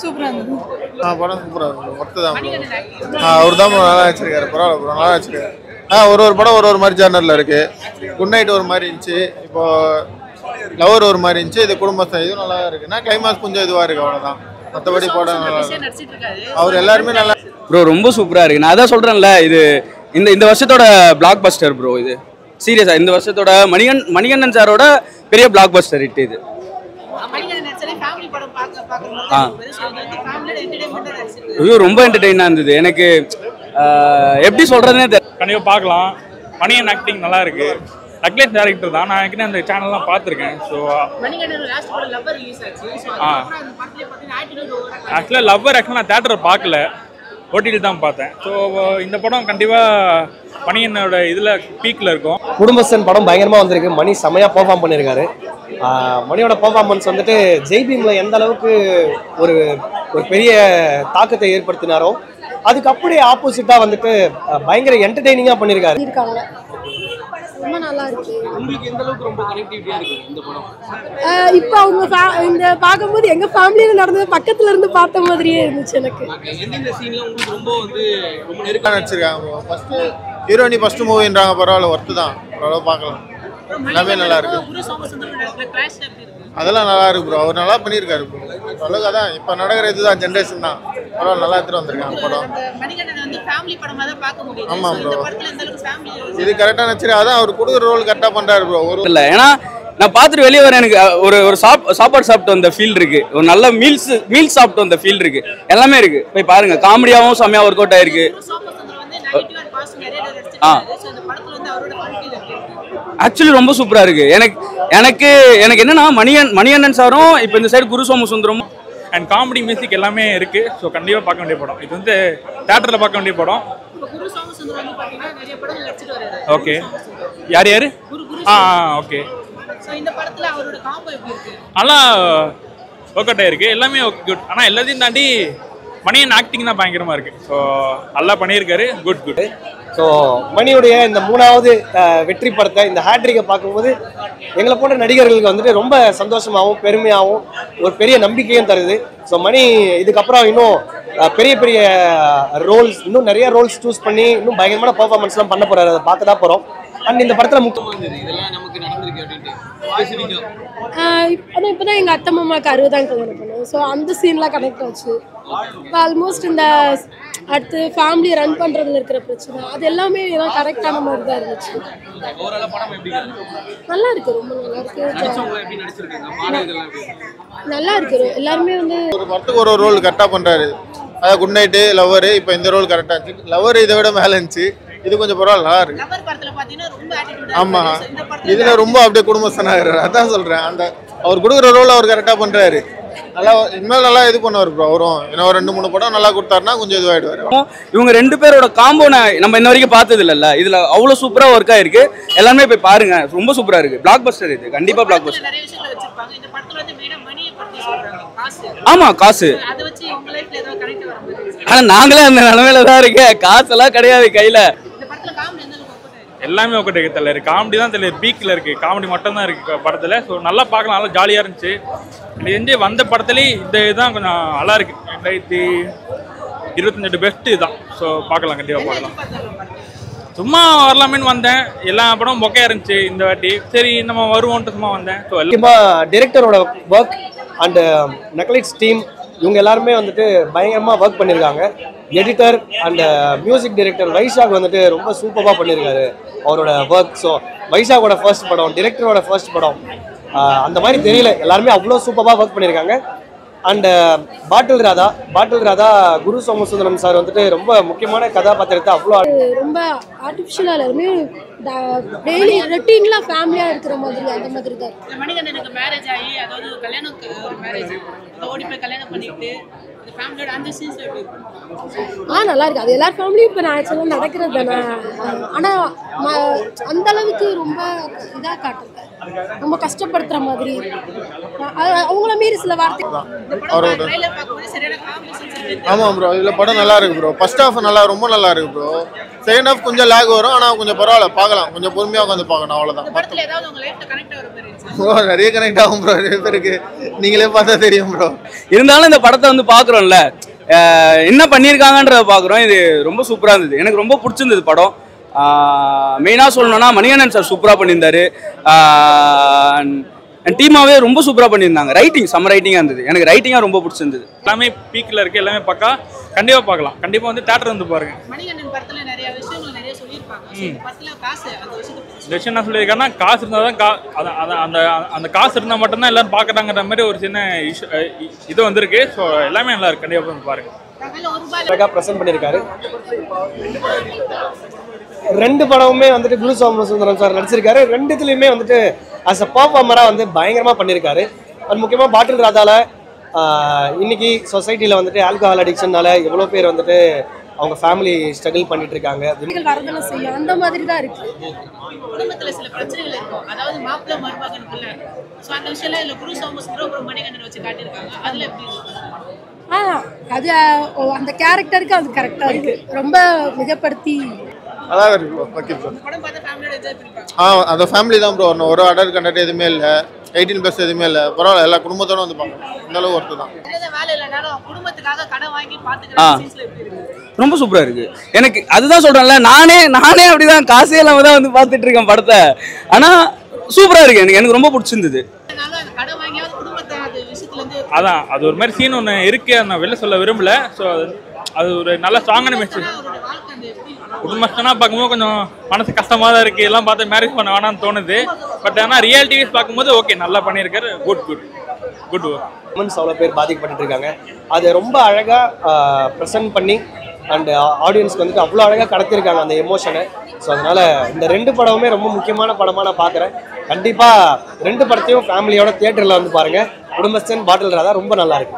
சூப்பரா இருந்தது. படம் சூப்பரா இருக்கு. ஒர்த்து தான் ப்ரோ. அவர் தான் நல்லா வச்சிருக்காரு. பரவாயில்ல ப்ரோ, நல்லா வச்சிருக்காரு. ஒரு படம் ஒரு மாதிரி ஜானர்ல இருக்கு. குட் நைட் ஒரு மாதிரி இருந்துச்சு, இப்போ லவர் ஒரு மாதிரி இருந்துச்சு, இது குடும்பத்தை இது நல்லா இருக்குன்னா கிளைமாக்ஸ் கொஞ்சம் இதுவா இருக்கு, அவ்வளவுதான். மற்றபடி படம் அவர் எல்லாருமே நல்லா ப்ரோ. ரொம்ப சூப்பரா இருக்கு. நான் அதான் சொல்றேன்ல, இது இந்த வருஷத்தோட பிளாக் பஸ்டர் ப்ரோ. இது சீரியஸா இந்த வருஷத்தோட மணிகண்டன் சாரோட பெரிய பிளாக் பஸ்டர் ஹிட் இது. ஐயோ ரொம்ப என்டர்டெயினா இருந்தது எனக்கு. எப்படி சொல்றதுன்னே தெரியல. கண்டிப்பாக பார்க்கலாம். மணிகண்டன் ஆக்டிங் நல்லா இருக்கு. அக்லேட் டேரக்டர் தான். நான் ஏற்கனவே அந்த சேனல்லாம் பார்த்துருக்கேன். ஸோ ஆக்சுவலாக லவ்வர் நான் தேட்டரை பார்க்கல, ஓடிடியில் தான் பார்த்தேன். ஸோ இந்த படம் கண்டிப்பாக மணிகண்ணனோட இதில் பீக்கில் இருக்கும். குடும்பஸ்தன் படம் பயங்கரமாக வந்திருக்கு. மணி செமையாக பெர்ஃபார்ம் பண்ணியிருக்காரு. மணியோட பெர்ஃபார்மன்ஸ் வந்துட்டு ஜெய்பீமில் எந்த அளவுக்கு ஒரு பெரிய தாக்கத்தை ஏற்படுத்தினாரோ அதுக்கு அப்படியே ஆப்போசிட்டாக வந்துட்டு பயங்கர என்டர்டெய்னிங்காக பண்ணியிருக்காரு. ரொம்ப நல்லா இருக்கு. உங்களுக்கு எந்த அளவுக்கு ரொம்ப கனெக்டிவிட்டியா இருக்கு இந்த படம்? இப்போ அவங்க இந்த பார்க்கும்போது எங்க ஃபேமிலியில நடந்தது பக்கத்துல இருந்து பார்த்த மாதிரியே இருந்துச்சு எனக்கு. எந்தெந்த சீன்ல உங்களுக்கு ரொம்ப நெருக்கமா நடிச்சிருக்காங்க. ஃபர்ஸ்ட் ஹீரோயினி ஃபர்ஸ்ட் மூவின்றாங்க, பரவாயில்ல ஒர்த்து தான், பரவாயில்ல பார்க்கலாம். எல்லாமே நல்லா இருக்கு. அதெல்லாம் நல்லா இருக்கு ப்ரோ. அவர் நல்லா பண்ணியிருக்காரு ப்ரோ. அளவுக்கு தான் இப்போ நடக்கிற இதுதான் ஜென்ரேஷன் தான். பரவாயில்ல, நல்லா எடுத்துட்டு வந்திருக்காங்க படம். ஆமாம் ப்ரோ, இது கரெக்டாக நடிச்சிரு. அதான் அவர் கொடுக்குற ரோல் கரெக்டாக பண்ணுறாரு ப்ரோ. ஒரு இல்லை, ஏன்னா நான் பார்த்துட்டு வெளியே வரேன், எனக்கு ஒரு சாப்பாடு சாப்பிட்டு வந்த ஃபீல் இருக்கு. ஒரு நல்ல மீல்ஸ் சாப்பிட்டு வந்த ஃபீல் இருக்கு. எல்லாமே இருக்கு, போய் பாருங்க. காமெடியாகவும் செம்மையா ஒர்க் அவுட் ஆயிருக்கு. ஆக்சுவலி ரொம்ப சூப்பரா இருக்கு. எனக்கு என்னன்னா மணிகண்டன் சாரும் இப்போ இந்த side Guru Somasundaram and comedy music எல்லாமே இருக்கு. ஸோ கண்டிப்பாக பார்க்க வேண்டிய படம். இது வந்து தேட்டரில் பார்க்க வேண்டிய படம். ஓகே, யார் ஓகே, நல்லா ஒர்க் அவுட் ஆயிருக்கு. எல்லாமே குட். ஆனால் எல்லாத்தையும் தாண்டி மணியன் ஆக்டிங் தான் பயங்கரமாக இருக்கு. ஸோ நல்லா பண்ணியிருக்காரு. குட். ஸோ மணியுடைய இந்த 3வது வெற்றி படத்தை, இந்த ஹேட்ரிக்கை பார்க்கும்போது எங்களை போன்ற நடிகர்களுக்கு வந்துட்டு ரொம்ப சந்தோஷமாகவும் பெருமையாகவும் ஒரு பெரிய நம்பிக்கையும் தருது. ஸோ மணி இதுக்கப்புறம் இன்னும் பெரிய ரோல்ஸ், இன்னும் நிறைய ரோல்ஸ் சூஸ் பண்ணி இன்னும் பயங்கரமான பர்ஃபார்மன்ஸ்லாம் பண்ண போறாரு. அதை பார்க்க தான் போகிறோம். அண்ட் இந்த படத்தில் முக்கியமாக இதெல்லாம் நமக்கு நடந்திருக்கு அப்படின்ட்டு ஆனால் இப்போ தான் எங்கள் அத்தை மாமாவுக்கு 60 கல்யாணம் பண்ணுவோம். ஸோ அந்த சீன்லாம் கனெக்ட் ஆச்சு. இப்போ ஆல்மோஸ்ட் இந்த அடுத்து ஃபேமிலி ரன் பண்ணுறதுல இருக்கிற பிரச்சனை அது எல்லாமே எல்லாம் கரெக்டான மாதிரி தான் இருந்துச்சு. நல்லா இருக்கு, ரொம்ப நல்லா இருக்கு. நல்லா இருக்கு. எல்லாருமே வந்து ஒரு படத்துக்கு ஒரு ரோல் கரெக்டாக பண்ணுறாரு. அதாவது குட் நைட்டு, லவ்வர், இப்போ இந்த ரோல் கரெக்டாக இருந்துச்சு. லவ்வர் இதை விட மேலே இருந்துச்சு, இது கொஞ்சம் பரவாயில்ல, நல்லா இருக்கு. ஆமா, இதுல ரொம்ப அப்படியே குடும்பஸ்தனாகிறாரு. அதான் சொல்றேன், அந்த அவர் கொடுக்குற ரோல் அவர் கரெக்டா பண்றாரு. நல்லா இனிமேல் நல்லா இது பண்ணுவார் ப்ரோ. அவரும் இன்னும் 2-3 படம் நல்லா கொடுத்தாருன்னா கொஞ்சம் இதுவாயிடுவாரு. இவங்க 2 பேரோட காம்போ நம்ம இன்ன வரைக்கும் பார்த்தது இல்லைல்ல. இதுல அவ்வளவு சூப்பரா ஒர்க் ஆயிருக்கு. எல்லாமே போய் பாருங்க, ரொம்ப சூப்பரா இருக்கு. பிளாக் பஸ்டர் இது, கண்டிப்பா பிளாக் பஸ்டர். ஆமா, காசு. ஆனா நாங்களே அந்த நிலைமையில தான் இருக்கேன். காசெல்லாம் கிடையாது கையில. எல்லாமே ஒர்க் அவுட் தெரியல. காமெடி தான் தெரியல, பீக்கில் இருக்கு. காமெடி மட்டும் தான் இருக்கு படத்தில். ஸோ நல்லா பார்க்கலாம், நல்லா ஜாலியாக இருந்துச்சு. இது வந்த படத்துலேயே இந்த இதுதான் கொஞ்சம் நல்லா இருக்கு. 2028 பெஸ்ட்டு இதுதான். ஸோ பார்க்கலாம், கண்டிப்பாக பார்க்கலாம். சும்மா வரலாமேன்னு வந்தேன். எல்லா படமும் மொக்கையாக இருந்துச்சு இந்த வாட்டி. சரி நம்ம வருவோன்ட்டு சும்மா வந்தேன். ஸோ டைரக்டரோட ஒர்க் அண்ட் நக்லைட்ஸ் டீம் இவங்க எல்லாருமே வந்துட்டு பயங்கரமாக ஒர்க் பண்ணியிருக்காங்க. Editor and music director Vaishak வந்துட்டு ரொம்ப சூப்பராக பண்ணியிருக்காரு அவரோட ஒர்க். ஸோ வைஷாகோட ஃபர்ஸ்ட் படம், டைரக்டரோட ஃபர்ஸ்ட் படம், அந்த மாதிரி தெரியல. எல்லாருமே அவ்வளோ சூப்பராக ஒர்க் பண்ணியிருக்காங்க. And bottle Radha Guru Somasundaram sir வந்துட்டு ரொம்ப முக்கியமான கதாபாத்திரத்தை அவ்வளோ ரொம்ப ஆர்டிஃபிஷியலாக எல்லாருமே டெய்லி ரொட்டீன்லாம் ஃபேமிலியாக இருக்கிற மாதிரி அந்த மாதிரி தான். மணிகண்டனுக்கு மேரேஜ் ஆகி, அதாவது மேரேஜ் ஓடி போய் கல்யாணம் பண்ணிட்டு ஃபேமிலியோட அந்த சீன்ஸ் எப்படி இருக்கு? நல்லா இருக்கு. அது எல்லார் ஃபேமிலியும் இப்போ நான் ஆக்சுவலாக நடக்கிறது தானே. ஆனால் அந்த அளவுக்கு ரொம்ப இதாக காட்டுறேன். ரொம்ப கஷ்டப்படுத்துற மாதிரி அவங்கள மீறி சில வார்த்தை. அவரோட ஆமாம் ப்ரோ, இதில் படம் நல்லா இருக்கு ப்ரோ. ஃபர்ஸ்ட் ஹாஃப் ரொம்ப நல்லா இருக்கு ப்ரோ. செகண்ட் ஹாஃப் கொஞ்சம் லேக் வரும், ஆனால் கொஞ்சம் பரவாயில்ல, பார்க்கலாம். கொஞ்சம் பொறுமையாக உட்காந்து பார்க்கணும், அவ்வளோதான். ப்ரோ நிறைய கனெக்ட் ஆகும் ப்ரோ, நிறைய பேருக்கு நீங்களே பார்த்தா தெரியும் ப்ரோ. இருந்தாலும் இந்த படத்தை வந்து பார்க்குறோம்ல, என்ன பண்ணியிருக்காங்கன்றத பார்க்குறோம். இது ரொம்ப சூப்பராக இருந்தது, எனக்கு ரொம்ப பிடிச்சிருந்தது படம். மெயினாக சொல்லணும்னா மணிகண்டன் சார் சூப்பராக பண்ணியிருந்தாரு. டீமாவே ரொம்ப சூப்பராக பண்ணியிருந்தாங்க. ரைட்டிங் செம்ம ரைட்டிங்காக இருந்தது, எனக்கு ரைட்டிங்காக ரொம்ப பிடிச்சிருந்தது. எல்லாமே பீக்கில் இருக்குது, எல்லாமே பக்கா. கண்டிப்பாக பார்க்கலாம், கண்டிப்பாக வந்து தேட்டர் வந்து பாருங்க. இந்த விஷயம் என்ன சொல்லியிருக்காருன்னா, காசு இருந்தால் தான் அந்த காசு இருந்தால் மட்டும்தான் எல்லாரும் பார்க்குறாங்கிற மாதிரி ஒரு சின்ன இது வந்திருக்கு. ஸோ எல்லாமே நல்லா இருக்கு, கண்டிப்பாக வந்து பாருங்க. ப்ரெசென்ட் பண்ணியிருக்காரு. 2 படமுமே வந்துட்டு குரு சோமசுந்தரம் சார் நடிச்சிருக்காரு. 2த்துலையுமே வந்துட்டு அஸ் அ பர்ஃபார்மராக வந்து பயங்கரமாக பண்ணியிருக்காரு. அது முக்கியமாக பாட்டில் ராதாவில் இன்னைக்கு சொசைட்டியில் வந்துட்டு ஆல்கஹால் அடிக்ஷன்னால எவ்வளோ பேர் வந்துட்டு அவங்க ஃபேமிலி ஸ்ட்ரகிள் பண்ணிட்டு இருக்காங்க. வரதனை செய்யும் அந்த மாதிரி தான் இருக்கு. குடும்பத்துல சில பிரச்சனைகள் இருக்கும், அதாவது மாப்பிள்ளை மருமகனுக்குள்ள. ஸோ அந்த விஷயம்லாம் இல்லை குரு சோமசுந்தரம் ஒரு மணிகண்டன் வச்சு காட்டியிருக்காங்க. அதில் எப்படி அது அந்த கேரக்டருக்கு அது கரெக்டாக இருக்கு. ரொம்ப மிகப்படுத்தி நல்லா இருக்கு ப்ரோ. Okay bro. படம் பார்த்து ஃபேமிலியோட என்ஜாய் பண்ணிருக்காங்க. அந்த ஃபேமிலி தான் ப்ரோ. ஒரு அடல்ட் கண்டக்ட் எதுவுமே இல்லை, 18+ எதுவுமே இல்லை. பரவாயில்ல, எல்லா குடும்பத்தோட வந்து பார்க்கலாம், இந்த அளவு ஒர்த்து தான். வேலை இல்லைனாலும் குடும்பத்துக்காக கடன் வாங்கி பார்த்துக்கிறேன். ரொம்ப சூப்பராக இருக்கு. எனக்கு அதுதான் சொல்கிறேன்ல, நானே அப்படிதான் காசே இல்லாமல் தான் வந்து பார்த்துட்டு இருக்கேன் படத்தை. ஆனால் சூப்பராக இருக்கு, எனக்கு ரொம்ப பிடிச்சிருந்தது. அதான் அது ஒரு மாதிரி சீன் ஒன்று இருக்கு, நான் வெளில சொல்ல விரும்பல. ஸோ அது ஒரு நல்ல ஸ்ட்ராங்கான மெசேஜ். குடும்பஸ்தனா பார்க்கும்போது கொஞ்சம் மனசு கஷ்டமாக தான் இருக்குது, எல்லாம் பார்த்து மேரேஜ் பண்ண வேணாம்னு தோணுது. பட் ஆனால் ரியாலிட்டிஸ் பார்க்கும்போது ஓகே, நல்லா பண்ணியிருக்காரு. குட் உமன்ஸ் அவ்வளோ பேர் பாதிக்கப்பட்டு இருக்காங்க. அதை ரொம்ப அழகாக ப்ரெசென்ட் பண்ணி அண்ட் ஆடியன்ஸ்க்கு வந்துட்டு அவ்வளோ அழகாக கடத்திருக்காங்க அந்த எமோஷனை. ஸோ அதனால் இந்த 2 படமுமே ரொம்ப முக்கியமான படமாக நான் பார்க்குறேன். கண்டிப்பாக 2 படத்தையும் ஃபேமிலியோட தியேட்டரில் வந்து பாருங்கள். குடும்பஸ்தன், பாட்டில் ராதா ரொம்ப நல்லா இருக்கு.